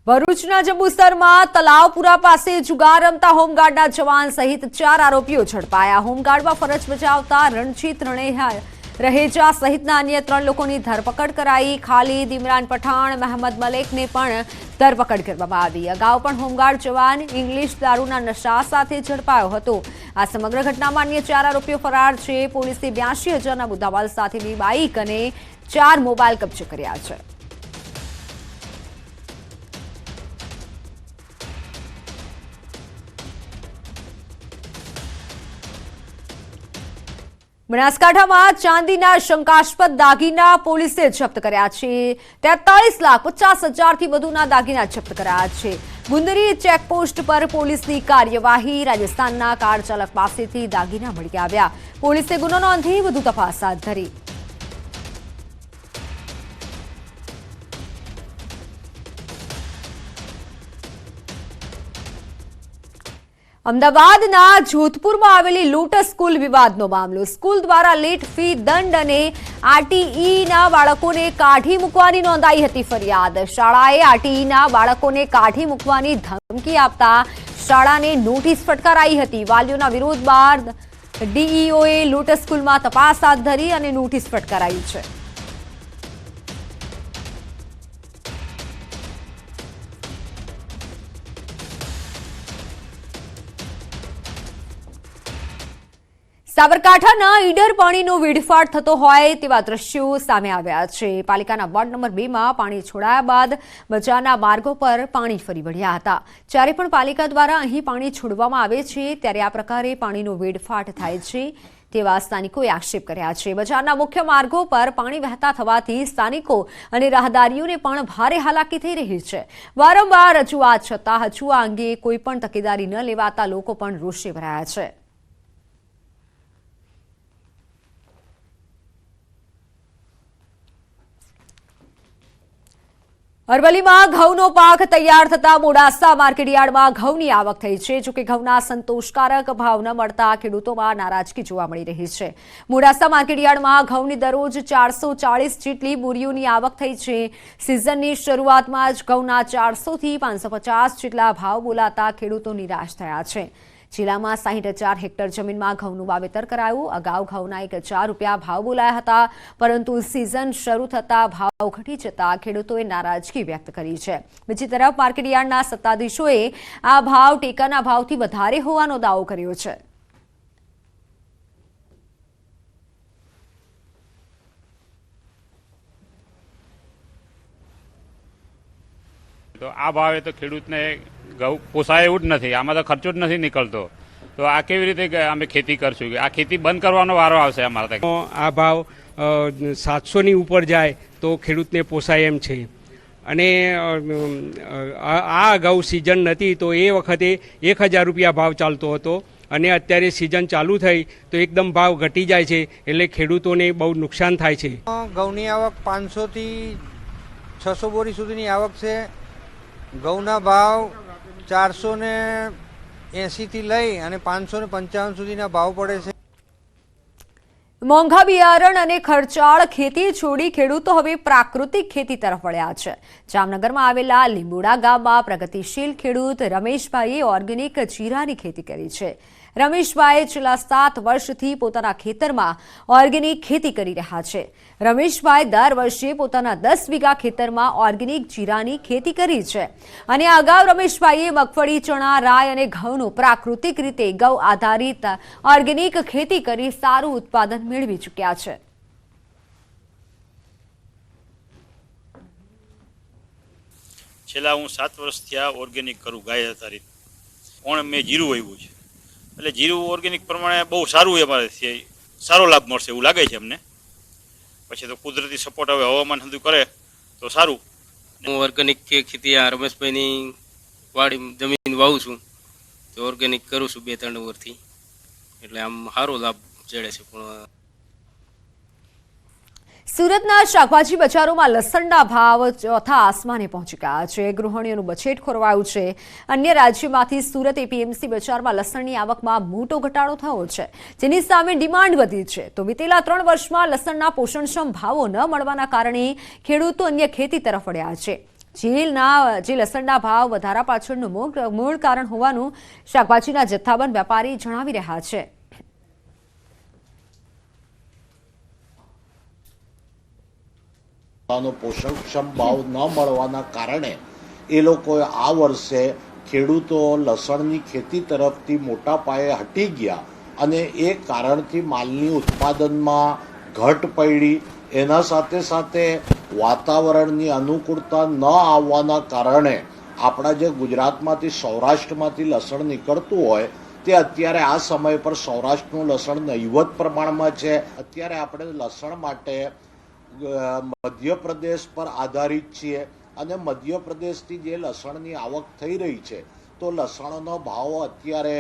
ભરૂચના જંબુસરમાં તલાવપુરા પાસે જુગાર રમતા હોમગાર્ડના જવાન સહિત 4 આરોપીઓ ઝડપાયા। હોમગાર્ડમાં ફરજ બજાવતા રણજીત रहेजा સહિતના અન્ય 3 લોકોની ધરપકડ કરાઈ। ખાલિદ, ઇમરાન પઠાણ, મહમદ મલેકને પણ ધરપકડ કરવામાં આવી। અગાઉ પણ હોમગાર્ડ જવાન ઇંગ્લિશ દારૂના નશા સાથે ઝડપાયો હતો। આ સમગ્ર ઘટનામાં અન્ય 4 આરોપીઓ ફરાર છે। પોલીસે 82,000ના મુદ્દામાલ સાથેની બાઇક અને 4 મોબાઈલ કબજે કર્યા છે। બનાસકાંઠામાં ચાંદીના શંકાસ્પદ દાગીના પોલીસે જપ્ત કર્યા છે। 43,50,000થી વધુના દાગીના જપ્ત કરાયા છે। ગુંદરી ચેકપોસ્ટ પર પોલીસની કાર્યવાહી। રાજસ્થાનના કાર ચાલક પાસેથી દાગીના મળી આવ્યા। પોલીસે ગુનો નોંધી વધુ તપાસ હાથ ધરી। અમદાવાદના જોધપુરમાં આવેલી લોટસ સ્કૂલ વિવાદનો મામલો। સ્કૂલ દ્વારા લેટ ફી, દંડ અને આરટીઈના બાળકોને કાઢી મૂકવાની નોંધાઈ હતી ફરિયાદ। શાળાએ આરટીઈના બાળકોને કાઢી મૂકવાની ધમકી આપતા શાળાને નોટિસ ફટકારાઈ હતી। વાલીઓના વિરોધ બાદ ડીઈઓએ લોટસ સ્કૂલમાં તપાસ હાથ ધરી અને નોટિસ ફટકારાઈ છે। સાબરકાંઠાના ઈડર પાણીનો વેડફાટ થતો હોય તેવા દ્રશ્યો સામે આવ્યા છે। પાલિકાના વોર્ડ નંબર 2માં પાણી છોડાયા બાદ બજારના માર્ગો પર પાણી ફરી વળ્યા હતા। જ્યારે પણ પાલિકા દ્વારા અહીં પાણી છોડવામાં આવે છે ત્યારે આ પ્રકારે પાણીનો વેડફાટ થાય છે તેવા સ્થાનિકોએ આક્ષેપ કર્યા છે। બજારના મુખ્ય માર્ગો પર પાણી વહેતા થવાથી સ્થાનિકો અને રાહદારીઓને પણ ભારે હાલાકી થઈ રહી છે। વારંવાર રજૂઆત છતાં હજુ આ અંગે કોઈ પણ તકેદારી ન લેવાતા લોકો પણ રોષે ભરાયા છે। અરવલ્લીમાં ઘઉંનો પાક તૈયાર થતા મોડાસા માર્કેટયાર્ડમાં ઘઉંની આવક થઈ છે। જોકે ઘઉંના સંતોષકારક ભાવ ન મળતા ખેડૂતોમાં નારાજગી જોવા મળી રહી છે। મોડાસા માર્કેટયાર્ડમાં ઘઉંની દરરોજ 440 જેટલી બોરીઓની આવક થઈ છે। સિઝનની શરૂઆતમાં જ ઘઉંના 400થી 550 જેટલા ભાવ બોલાતા ખેડૂતો નિરાશ થયા છે। જિલ્લામાં 60,000 હેક્ટર જમીનમાં ઘઉંનું વાવેતર કરાયું। અગાઉ ઘઉંના 1,000 રૂપિયા ભાવ બોલાયા હતા, પરંતુ સિઝન શરૂ થતાં ભાવ ઘટી જતા ખેડૂતોએ નારાજગી વ્યક્ત કરી છે। બીજી તરફ માર્કેટયાર્ડના સત્તાધીશોએ આ ભાવ ટેકાના ભાવથી વધારે હોવાનો દાવો કર્યો છે। તો આ ભાવે તો ખેડૂતને ઘઉં પોસાય એવું જ નથી। આમાં તો ખર્ચો જ નથી નીકળતો, તો આ કેવી રીતે અમે ખેતી કરશું? આ ખેતી બંધ કરવાનો વારો આવશે અમારે। આ ભાવ 700ની ઉપર જાય તો ખેડૂતને પોસાય એમ છે। અને આ અગાઉ સિઝન નથી તો એ વખતે 1,000 રૂપિયા ભાવ ચાલતો હતો, અને અત્યારે સિઝન ચાલુ થઈ તો એકદમ ભાવ ઘટી જાય છે, એટલે ખેડૂતોને બહુ નુકસાન થાય છે। ઘઉંની આવક 500થી 600 બોરી સુધીની આવક છે। ઘઉંના ભાવ 480થી લઈ અને 555 સુધીના ભાવ પડે છે। મોંઘા બિયારણ અને ખર્ચાળ ખેતી છોડી ખેડૂતો હવે પ્રાકૃતિક ખેતી તરફ વળ્યા છે। જામનગરમાં આવેલા લીંબોડા ગામમાં પ્રગતિશીલ ખેડૂત રમેશભાઈએ ઓર્ગેનિક જીરાની ખેતી કરી છે। રમેશભાઈ છેલ્લા 7 વર્ષથી પોતાના ખેતરમાં ઓર્ગેનિક ખેતી કરી રહ્યા છે। રમેશભાઈ દર વર્ષે પોતાના 10 વીઘા ખેતરમાં ઓર્ગેનિક જીરાની ખેતી કરી છે, અને અગાઉ રમેશભાઈએ મગફળી, ચણા, રાય અને ઘઉંનું પ્રાકૃતિક રીતે ગૌ આધારિત ઓર્ગેનિક ખેતી કરી સારું ઉત્પાદન મેળવી ચૂક્યા છે। છેલ્લા હું 7 વર્ષથી આ ઓર્ગેનિક કરું, ગાય આધારિત। પણ મેં જીરું વાવ્યું છે, એટલે જીરું ઓર્ગેનિક પ્રમાણે બહુ સારું અમારે સારો લાભ મળશે એવું લાગે છે અમને। પછી તો કુદરતી સપોર્ટ હવે હવામાન બધું કરે તો સારું। હું ઓર્ગેનિક ખેતી આ રમેશભાઈની વાડી જમીન વાવું છું, તો ઓર્ગેનિક કરું છું 2-3 વર્ષથી, એટલે આમ સારો લાભ જડે છે। પણ સુરતના શાકભાજી બજારોમાં લસણના ભાવ ચોથા આસમાને પહોંચી ગયા છે। ગૃહિણીઓનું બજેટ ખોરવાયું છે। અન્ય રાજ્યોમાંથી સુરત એપીએમસી બજારમાં લસણની આવકમાં મોટો ઘટાડો થયો છે, જેની સામે ડિમાન્ડ વધી છે। તો વિતેલા 3 વર્ષમાં લસણના પોષણક્ષમ ભાવો ન મળવાના કારણે ખેડૂતો અન્ય ખેતી તરફ વળ્યા છે। જે લસણના ભાવ વધારા પાછળનું મૂળ કારણ હોવાનું શાકભાજીના જથ્થાબંધ વેપારી જણાવી રહ્યા છે. પોષણક્ષમ ભાવ ન મળવાના કારણે એ લોકોએ આ વર્ષે ખેડૂતો લસણની ખેતી તરફથી મોટા પાયે હટી ગયા અને એ કારણથી માલની ઉત્પાદનમાં ઘટ પડી. એના સાથે સાથે વાતાવરણની અનુકૂળતા ન આવવાના કારણે આપણા જે ગુજરાતમાંથી સૌરાષ્ટ્રમાંથી લસણ નીકળતું હોય તે અત્યારે આ સમય પર સૌરાષ્ટ્રનું લસણ નહિવત પ્રમાણમાં છે. અત્યારે આપણે લસણ માટે મધ્યપ્રદેશ પર આધારિત છીએ અને મધ્યપ્રદેશથી જે લસણની આવક થઈ રહી છે તો લસણનો ભાવ અત્યારે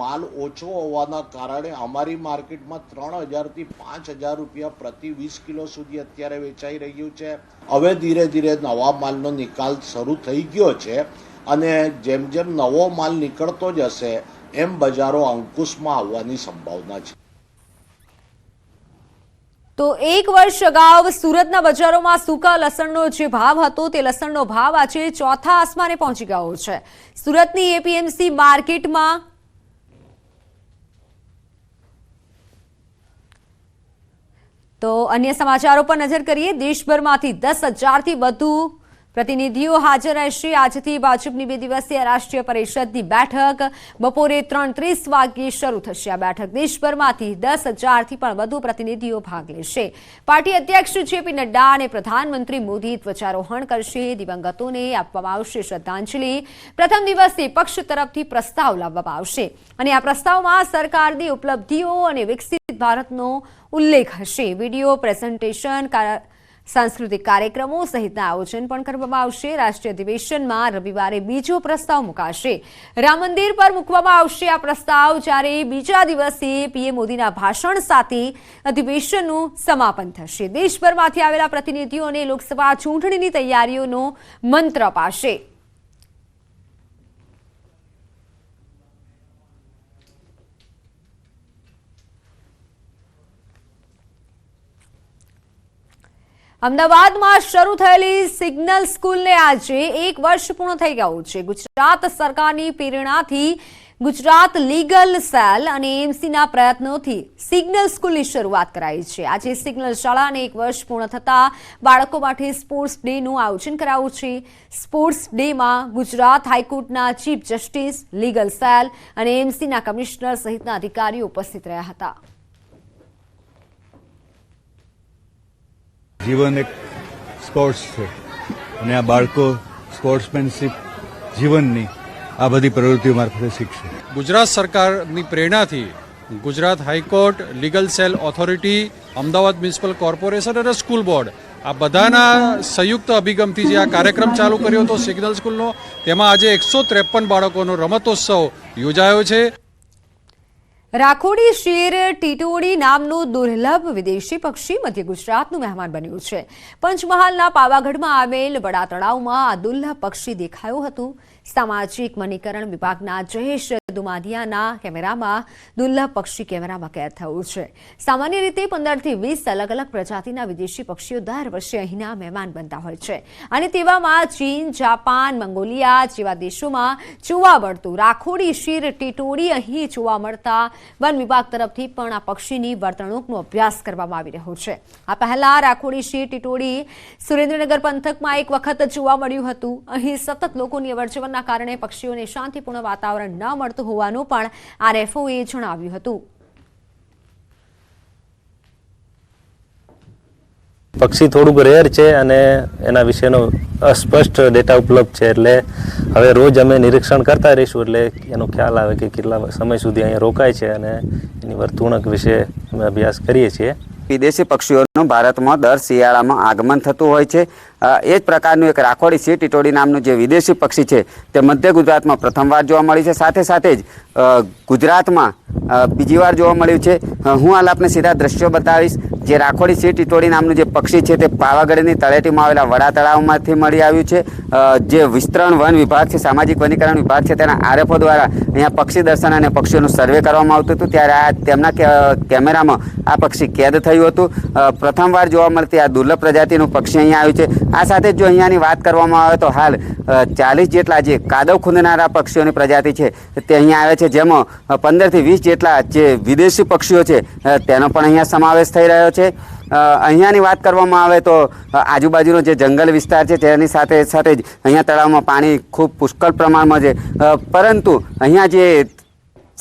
માલ ઓછો હોવાના કારણે અમારી માર્કેટમાં 3000 થી 5000 રૂપિયા પ્રતિ 20 કિલો સુધી અત્યારે વેચાઈ રહ્યું છે. હવે ધીરે ધીરે નવા માલનો નિકાલ શરૂ થઈ ગયો છે અને જેમ જેમ નવો માલ નીકળતો જશે એમ બજારો અંકુશમાં આવવાની સંભાવના છે. તો એક વર્ષ અગાઉ સુરતના બજારોમાં સૂકા લસણનો જે ભાવ હતો તે લસણનો ભાવ આજે ચોથા આસમાને પહોંચી ગયો છે. સુરતની એપીએમસી માર્કેટમાં તો અન્ય સમાચારો પર નજર કરીએ. દેશભરમાંથી 10,000થી વધુ પ્રતિનિધિઓ હાજર રહેશે. આજથી ભાજપની 2 દિવસીય રાષ્ટ્રીય પરિષદની બેઠક બપોરે 3:30 વાગ્યે શરૂ થશે. આ બેઠક દેશભરમાંથી 10,000થી પણ વધુ પ્રતિનિધિઓ ભાગ લેશે. પાર્ટી અધ્યક્ષ જેપી નડ્ડા અને પ્રધાનમંત્રી મોદી ધ્વજારોહણ કરશે. દિવંગતોને આપવામાં આવશે શ્રદ્ધાંજલિ. પ્રથમ દિવસે પક્ષ તરફથી પ્રસ્તાવ લાવવામાં આવશે અને આ પ્રસ્તાવમાં સરકારની ઉપલબ્ધિઓ અને વિકસિત ભારતનો ઉલ્લેખ હશે. વિડીયો પ્રેઝન્ટેશન, સાંસ્કૃતિક કાર્યક્રમો સહિતના આયોજન પણ કરવામાં આવશે. રાષ્ટ્રીય અધિવેશનમાં રવિવારે બીજો પ્રસ્તાવ મુકાશે. રામ મંદિર પર મૂકવામાં આવશે આ પ્રસ્તાવ, જ્યારે બીજા દિવસે પીએમ મોદીના ભાષણ સાથે અધિવેશનનું સમાપન થશે. દેશભરમાંથી આવેલા પ્રતિનિધિઓને લોકસભા ચૂંટણીની તૈયારીઓનો મંત્ર અપાશે. અમદાવાદમાં શરૂ થયેલી સિગ્નલ સ્કૂલને આજે 1 વર્ષ પૂર્ણ થઈ ગયું છે. ગુજરાત સરકારની પ્રેરણાથી ગુજરાત લીગલ સેલ અને એએમસીના પ્રયત્નોથી સિગ્નલ સ્કૂલની શરૂઆત કરાઈ છે. આજે સિગ્નલ શાળાને 1 વર્ષ પૂર્ણ થતા બાળકો માટે સ્પોર્ટ્સ ડેનું આયોજન કરાયું છે. સ્પોર્ટ્સ ડેમાં ગુજરાત હાઈકોર્ટના ચીફ જસ્ટિસ, લીગલ સેલ અને એએમસીના કમિશનર સહિતના અધિકારીઓ ઉપસ્થિત રહ્યા હતા. જીવન એક સ્પોર્ટ્સ છે અને આ બાળકો સ્પોર્ટ્સમેનશીપ જીવનની આ બધી પ્રવૃત્તિઓ મારફતે શીખશે. ગુજરાત સરકારની પ્રેરણાથી Gujarat high court, legal cell authority, Ahmedabad municipal corporation અને સ્કૂલ બોર્ડ આ બધાના સંયુક્ત અભિગમથી જે આ કાર્યક્રમ ચાલુ કર્યો હતો સિગ્નલ સ્કૂલનો, તેમાં આજે 153 બાળકોનો રમતોત્સવ યોજાયો છે. રાખોડી શેર ટીટોડી નામનું દુર્લભ વિદેશી પક્ષી મધ્ય ગુજરાતનું મહેમાન બન્યું છે. પંચમહાલના પાવાગઢમાં આવેલ વડા તળાવમાં આ દુર્લભ પક્ષી દેખાયું હતું. સામાજિક વનીકરણ વિભાગના જયેશ દુમાદિયાના કેમેરામાં દુર્લભ પક્ષી કેમેરામાં કેદ થયું છે. સામાન્ય રીતે 15 થી 20 અલગ અલગ પ્રજાતિના વિદેશી પક્ષીઓ દર વર્ષે અહીંના મહેમાન બનતા હોય છે અને તેવામાં ચીન, જાપાન, મંગોલિયા જેવા દેશોમાં જોવા મળતું રાખોડી શેર ટીટોડી અહીં જોવા મળતા વન વિભાગ તરફથી પણ આ પક્ષીની વર્તણૂકનો અભ્યાસ કરવામાં આવી રહ્યો છે. આ પહેલા રાખોડી શેર ટીટોડી સુરેન્દ્રનગર પંથકમાં એક વખત જોવા મળ્યું હતું. અહીં સતત લોકોની અવરજવરના કારણે પક્ષીઓને શાંતિપૂર્ણ વાતાવરણ ન મળતું હોવાનું પણ આરએફઓએ જણાવ્યું હતું. પક્ષી થોડુંક રેર છે અને એના વિશેનો અસ્પષ્ટ ડેટા ઉપલબ્ધ છે, એટલે હવે રોજ અમે નિરીક્ષણ કરતા રહીશું એટલે એનો ખ્યાલ આવે કે કેટલા સમય સુધી અહીંયા રોકાય છે અને એની વર્તણૂક વિશે અમે અભ્યાસ કરીએ છીએ. વિદેશી પક્ષીઓનું ભારતમાં દર શિયાળામાં આગમન થતું હોય છે. એ જ પ્રકારનું એક રાખોડી શેર ટીટોડી નામનું જે વિદેશી પક્ષી છે તે મધ્ય ગુજરાતમાં પ્રથમવાર જોવા મળ્યું છે. સાથે સાથે જ ગુજરાતમાં બીજી વાર જોવા મળ્યું છે. હું હાલ આપને સીધા દ્રશ્યો બતાવીશ. જે રાખોડી શેર ટીટોડી નામનું જે પક્ષી છે તે પાવાગઢની તળેટીમાં આવેલા વડા તળાવમાંથી મળી આવ્યું છે. જે વિસ્તરણ વન વિભાગ છે, સામાજિક વનીકરણ વિભાગ છે, તેના આરએફઓ દ્વારા અહીંયા પક્ષી દર્શન અને પક્ષીઓનું સર્વે કરવામાં આવતું હતું ત્યારે તેમના કેમેરામાં આ પક્ષી કેદ થયું મળ્યું હતું. પ્રથમવાર જોવા મળતી આ દુર્લભ પ્રજાતિનું પક્ષી અહીંયા આવ્યું છે. આ સાથે જો અહીંયાની વાત કરવામાં આવે તો હાલ 40 જેટલા જે કાદવ ખૂંદનારા પક્ષીઓની પ્રજાતિ છે તે અહીંયા આવે છે, જેમાં 15 થી 20 જેટલા જે વિદેશી પક્ષીઓ છે તેનો પણ અહીંયા સમાવેશ થઈ રહ્યો છે. અહીંયાની વાત કરવામાં આવે તો આજુબાજુનો જે જંગલ વિસ્તાર છે તેની સાથે સાથે જ અહીંયા તળાવમાં પાણી ખૂબ પુષ્કળ પ્રમાણમાં છે, પરંતુ અહીંયા જે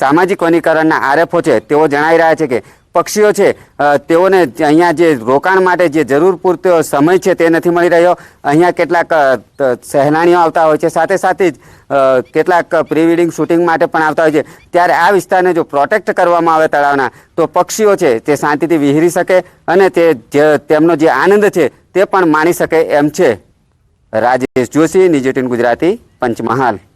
સામાજિક વનીકરણના આરએફઓ છે તેઓ જણાવી રહ્યા છે કે પક્ષીઓ છે તેઓને અહીંયા જે રોકાણ માટે જે જરૂર પૂરતો સમય છે તે નથી મળી રહ્યો. અહીંયા કેટલાક સહેલાણીઓ આવતા હોય છે, સાથે સાથે જ કેટલાક પ્રી વેડિંગ શૂટિંગ માટે પણ આવતા હોય છે. ત્યારે આ વિસ્તારને જો પ્રોટેક્ટ કરવામાં આવે તળાવના, તો પક્ષીઓ છે તે શાંતિથી વિહરી શકે અને તેમનો જે આનંદ છે તે પણ માણી શકે એમ છે. રાજેશ જોશી, NewsEighteen ગુજરાતી, પંચમહાલ.